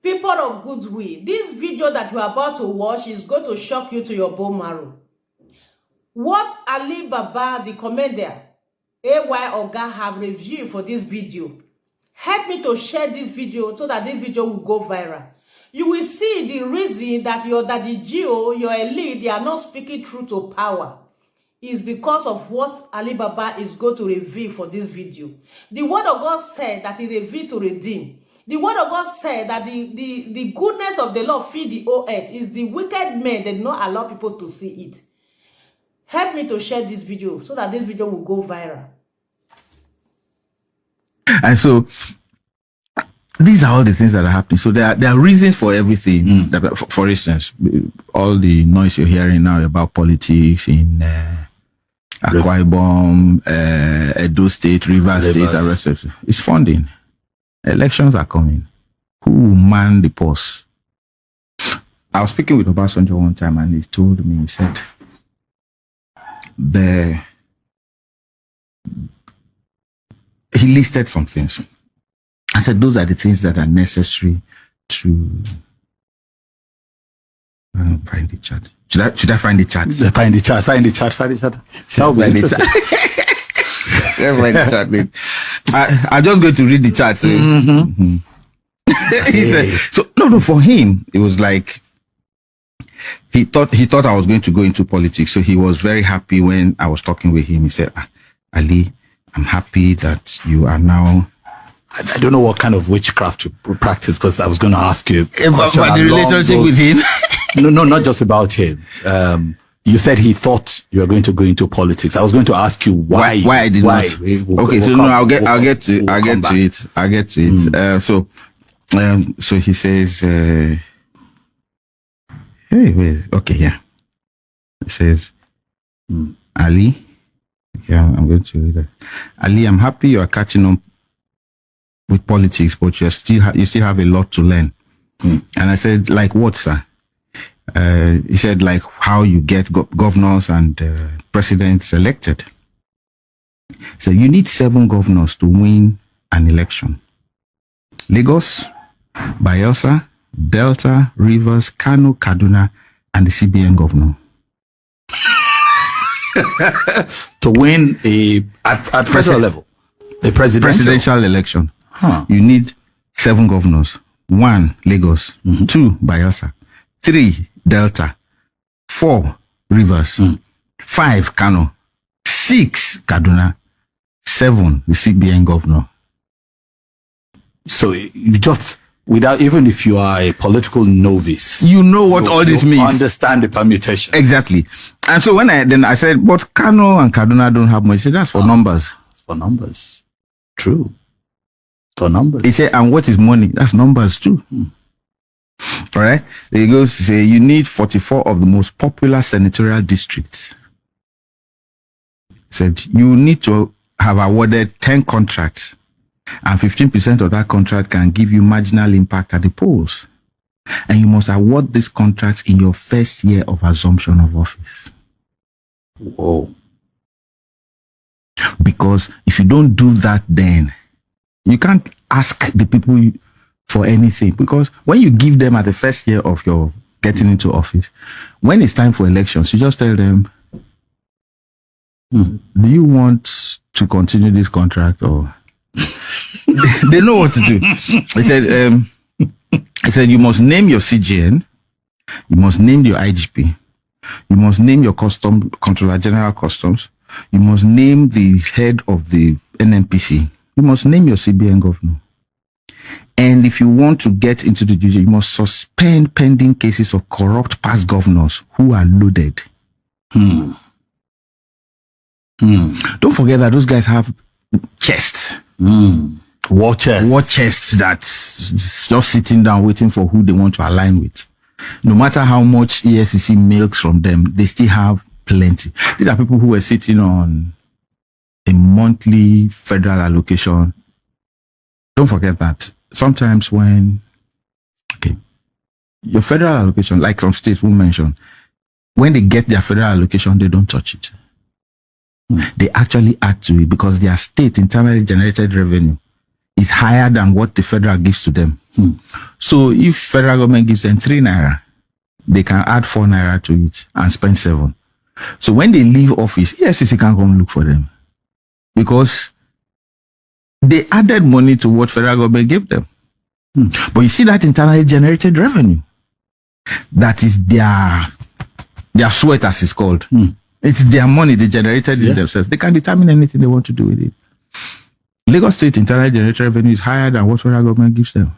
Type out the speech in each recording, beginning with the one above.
People of goodwill, this video that you are about to watch is going to shock you to your bone marrow. What Ali Baba, the comedian, AY Oga, have reviewed for this video. Help me to share this video so that this video will go viral. You will see the reason that your Daddy Gio, your elite, they are not speaking truth to power. Is because of what Ali Baba is going to reveal for this video. The word of God said that he revealed to redeem. The word of God said that the goodness of the Lord feed the whole earth. Is the wicked men that not allow people to see it. Help me to share this video so that this video will go viral. And so these are all the things that are happening. So there are reasons for everything. For instance, all the noise you're hearing now about politics in Akwa Ibom, Edo State, Rivers State, and rest of it. It's funding. Elections are coming. Who will man the purse? I was speaking with Obasanjo one time, and he told me, he said, he listed some things. I said, those are the things that are necessary to find the chat. Should I find the chat? Find the chat. Find the chat. I'm just going to read the chat. So no, for him, it was like he thought I was going to go into politics. So he was very happy when I was talking with him. He said, Ali, I'm happy that you are now. I don't know what kind of witchcraft you practice, because I was going to ask you about the relationship with him. No, not just about him. You said he thought you were going to go into politics. I was going to ask you why. Why I did not? I'll get to it. So he says, He says, Ali. Yeah, I'm going to read that. Ali, I'm happy you are catching on with politics, but you still have a lot to learn. And I said, like what, sir? He said, like how you get governors and presidents elected. So you need 7 governors to win an election. Lagos, Bayelsa, Delta, Rivers, Kano, Kaduna, and the CBN governor. To win at federal level, a presidential election. You need 7 governors. 1, Lagos. 2, Bayelsa. 3, Delta. 4, Rivers. 5, Kano. 6, Kaduna. 7, the CBN governor. So you just, without, even if you are a political novice, you know what all this means. Understand the permutation. Exactly. And so when I said, but Kano and Kaduna don't have much. He said, that's for numbers. For numbers. True. For numbers. He said, and what is money? That's numbers too. All right. He goes to say, you need 44 of the most popular senatorial districts. He said, you need to have awarded 10 contracts, and 15% of that contract can give you marginal impact at the polls. And you must award these contracts in your first year of assumption of office. Whoa. Because if you don't do that, then you can't ask the people for anything. Because when you give them at the first year of your getting into office, when it's time for elections, you just tell them, do you want to continue this contract, or they know what to do. He said, you must name your CGN, you must name your IGP, you must name your Controller General Customs, you must name the head of the NNPC, you must name your CBN governor. And if you want to get into the judiciary, you must suspend pending cases of corrupt past governors who are loaded. Don't forget that those guys have chests. War chests that's just sitting down waiting for who they want to align with. No matter how much EFCC milks from them, they still have plenty. These are people who were sitting on a monthly federal allocation. Don't forget that sometimes when your federal allocation, like some states will mention, when they get their federal allocation, they don't touch it. They actually add to it because their state internally generated revenue is higher than what the federal gives to them. So if federal government gives them 3 naira, they can add 4 naira to it and spend 7. So when they leave office, EFCC can come look for them because they added money to what federal government gave them. But you see that internally generated revenue, that is their sweat, as it's called. It's their money they generated it themselves. They can determine anything they want to do with it. Lagos State internally generated revenue is higher than what federal government gives them.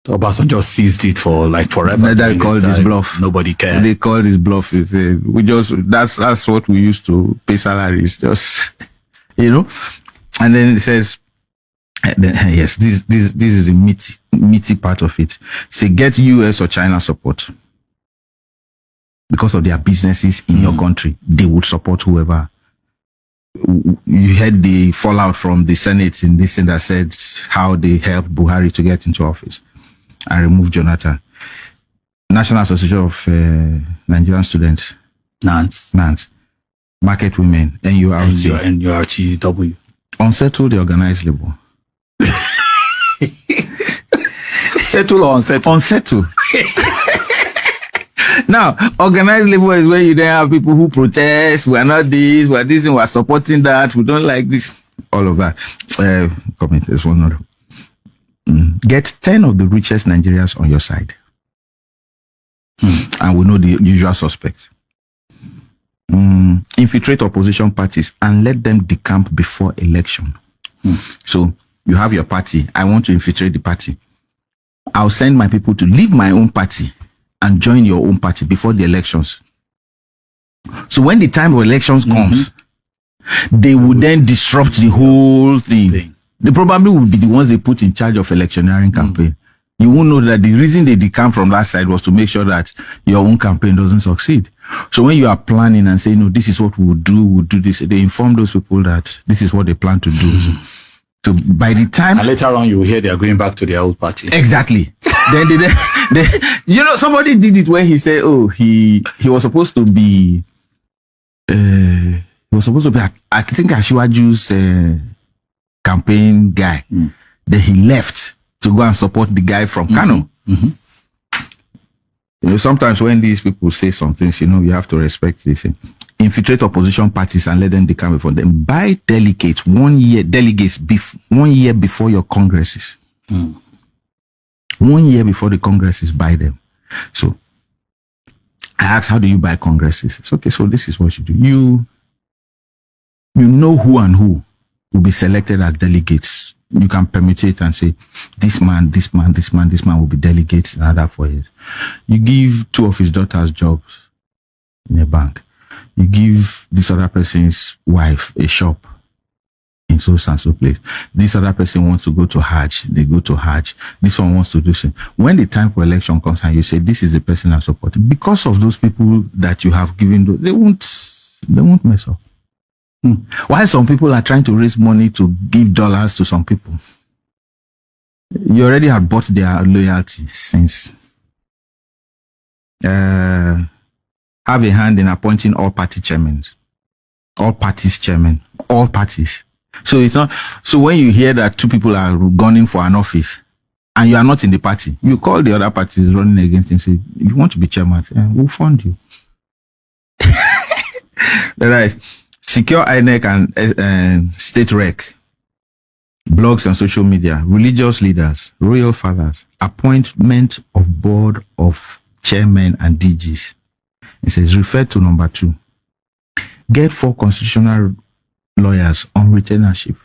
So Obasanjo seized it for like forever. They call this bluff. Nobody cared. They call this bluff. That's what we used to pay salaries. Just, and then it says, yes, this is the meaty part of it. Say get US or China support. Because of their businesses in your country, they would support whoever. You heard the fallout from the Senate in this thing that said how they helped Buhari to get into office and remove Jonathan. National Association of Nigerian Students, NANS, Market Women, NURTW. Unsettle the organized labor. Settle or unsettle? Unsettle. Now, organized labor is where you then have people who protest. We're not this, we're this, and we're supporting that. We don't like this. All of that. Comment. There's one other. Get 10 of the richest Nigerians on your side. And we know the usual suspects. Infiltrate opposition parties and let them decamp before election. So you have your party. I want to infiltrate the party. I'll send my people to leave my own party and join your own party before the elections. So when the time of elections comes, they will then disrupt the whole thing. They probably will be the ones they put in charge of electioneering campaign. You won't know that the reason they decamp from that side was to make sure that your own campaign doesn't succeed. So when you are planning and saying, no, this is what we'll do this, they inform those people that this is what they plan to do. So by the time... And later on, you will hear they are going back to their old party. Exactly. Then somebody did it where he said, oh, he was supposed to be, I think Asiwaju's campaign guy. Then he left to go and support the guy from Kano. Sometimes when these people say some things, you have to respect this. Infiltrate opposition parties and let them decamp before them. Buy delegates 1 year before your congresses. 1 year before the congresses, buy them. So I asked, how do you buy congresses? It's okay, so this is what you do. You know who and who will be selected as delegates. You can permutate and say, this man will be delegates and other 4 years. You give 2 of his daughters jobs in a bank. You give this other person's wife a shop in so and so place. This other person wants to go to Hajj, they go to Hajj. This one wants to do something. When the time for election comes and you say, this is the person I support, because of those people that you have given, they won't mess up. While some people are trying to raise money to give dollars to some people, you already have bought their loyalty since. Have a hand in appointing all party chairmen, all parties chairmen, all parties. So it's not. So when you hear that 2 people are gunning for an office and you are not in the party, you call the other parties running against him. Say, you want to be chairman? We'll fund you. Right. Secure INEC and state rec, blogs and social media, religious leaders, royal fathers, appointment of board of chairmen and DGs. It says, refer to number 2. Get 4 constitutional lawyers on retainership.